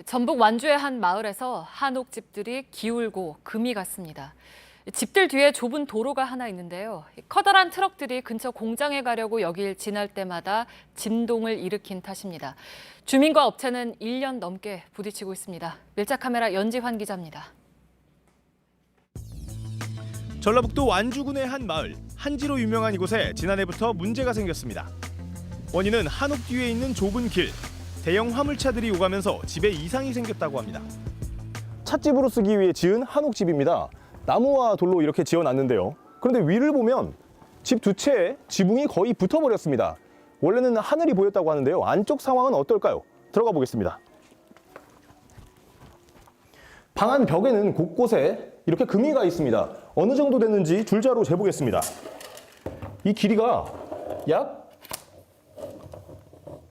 전북 완주의 한 마을에서 한옥집들이 기울고 금이 갔습니다. 집들 뒤에 좁은 도로가 하나 있는데요. 커다란 트럭들이 근처 공장에 가려고 여길 지날 때마다 진동을 일으킨 탓입니다. 주민과 업체는 1년 넘게 부딪히고 있습니다. 밀착 카메라 연지환 기자입니다. 전라북도 완주군의 한 마을, 한지로 유명한 이곳에 지난해부터 문제가 생겼습니다. 원인은 한옥 뒤에 있는 좁은 길, 대형 화물차들이 오가면서 집에 이상이 생겼다고 합니다. 찻집으로 쓰기 위해 지은 한옥집입니다. 나무와 돌로 이렇게 지어놨는데요. 그런데 위를 보면 집 두 채에 지붕이 거의 붙어버렸습니다. 원래는 하늘이 보였다고 하는데요. 안쪽 상황은 어떨까요? 들어가 보겠습니다. 방 안 벽에는 곳곳에 이렇게 금이 가 있습니다. 어느 정도 됐는지 줄자로 재보겠습니다. 이 길이가 약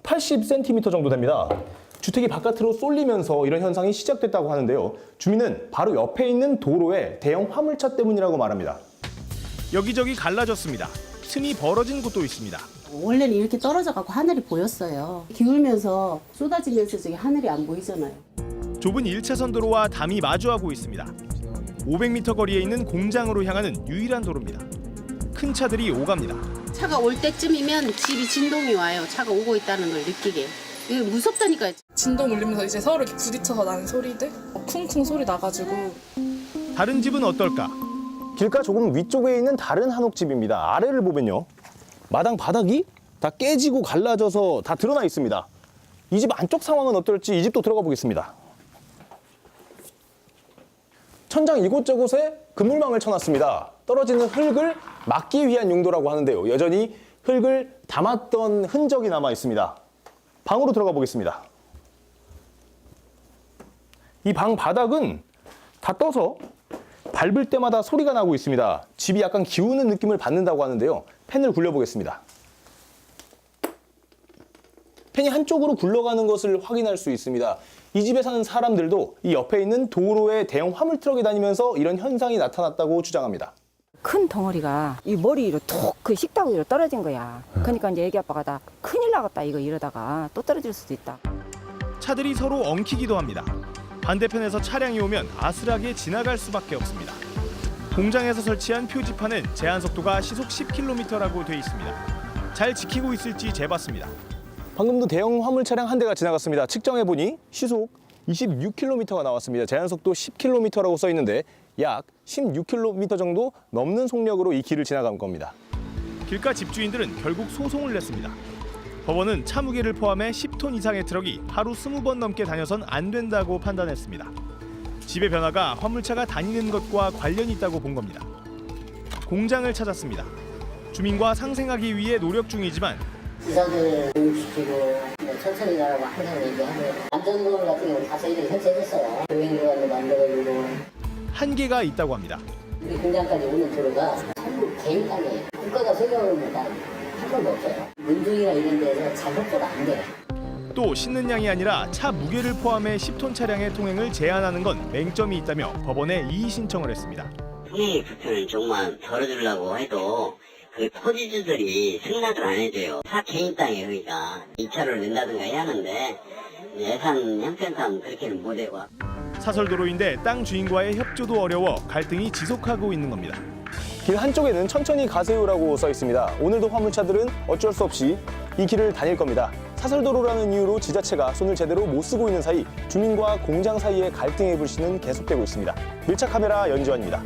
80cm 정도 됩니다. 주택이 바깥으로 쏠리면서 이런 현상이 시작됐다고 하는데요. 주민은 바로 옆에 있는 도로에 대형 화물차 때문이라고 말합니다. 여기저기 갈라졌습니다. 틈이 벌어진 곳도 있습니다. 원래는 이렇게 떨어져갖고 하늘이 보였어요. 기울면서 쏟아지면서 저기 하늘이 안 보이잖아요. 좁은 1차선 도로와 담이 마주하고 있습니다. 500m 거리에 있는 공장으로 향하는 유일한 도로입니다. 큰 차들이 오갑니다. 차가 올 때쯤이면 집이 진동이 와요. 차가 오고 있다는 걸 느끼게. 이게 무섭다니까요. 진동 울리면서 이제 서로 이렇게 부딪혀서 나는 소리들, 쿵쿵 소리 나가지고. 다른 집은 어떨까? 길가 조금 위쪽에 있는 다른 한옥집입니다. 아래를 보면요. 마당 바닥이 다 깨지고 갈라져서 다 드러나 있습니다. 이 집 안쪽 상황은 어떨지 이 집도 들어가 보겠습니다. 천장 이곳저곳에 그물망을 쳐놨습니다. 떨어지는 흙을 막기 위한 용도라고 하는데요. 여전히 흙을 담았던 흔적이 남아 있습니다. 방으로 들어가 보겠습니다. 이 방 바닥은 다 떠서 밟을 때마다 소리가 나고 있습니다. 집이 약간 기우는 느낌을 받는다고 하는데요. 팬을 굴려보겠습니다. 팬이 한쪽으로 굴러가는 것을 확인할 수 있습니다. 이 집에 사는 사람들도 이 옆에 있는 도로에 대형 화물트럭이 다니면서 이런 현상이 나타났다고 주장합니다. 큰 덩어리가 이 머리 위로 툭 그 식탁 위로 떨어진 거야. 그러니까 이제 애기 아빠가 다 큰일 나겠다 이거 이러다가 또 떨어질 수도 있다. 차들이 서로 엉키기도 합니다. 반대편에서 차량이 오면 아슬하게 지나갈 수밖에 없습니다. 공장에서 설치한 표지판은 제한 속도가 시속 10km라고 돼 있습니다. 잘 지키고 있을지 재봤습니다. 방금도 대형 화물 차량 한 대가 지나갔습니다. 측정해보니 시속 26km가 나왔습니다. 제한속도 10km라고 써 있는데 약 16km 정도 넘는 속력으로 이 길을 지나간 겁니다. 길가 집주인들은 결국 소송을 냈습니다. 법원은 차 무게를 포함해 10톤 이상의 트럭이 하루 20번 넘게 다녀선 안 된다고 판단했습니다. 집의 변화가 화물차가 다니는 것과 관련이 있다고 본 겁니다. 공장을 찾았습니다. 주민과 상생하기 위해 노력 중이지만 기사들 교육시키고 천천히 가라고 항상 얘기하고 안전노을 같은 경우는 다 저희들이 설치해줬어요. 교행도로도 만들어주고 한계가 있다고 합니다. 우리 공장까지 오는 도로가 전부 개인 땅이에요. 국가가 소유하는 건 한 번도 없어요. 문중이나 이런 데서 작업도가 안 돼요. 또 싣는 양이 아니라 차 무게를 포함해 10톤 차량의 통행을 제한하는 건 맹점이 있다며 법원에 이의 신청을 했습니다. 통행의 불편을 조금만 덜어주려고 해도 그 토지주들이 승낙을 안 해줘요. 다 개인 땅이에요, 여기가. 2차로를 낸다든가 해야 하는데 예산 형편상 그렇게는 못해고. 사설도로인데 땅 주인과의 협조도 어려워 갈등이 지속하고 있는 겁니다. 길 한쪽에는 천천히 가세요라고 써 있습니다. 오늘도 화물차들은 어쩔 수 없이 이 길을 다닐 겁니다. 사설도로라는 이유로 지자체가 손을 제대로 못 쓰고 있는 사이 주민과 공장 사이의 갈등의 불씨는 계속되고 있습니다. 밀착 카메라 연지환입니다.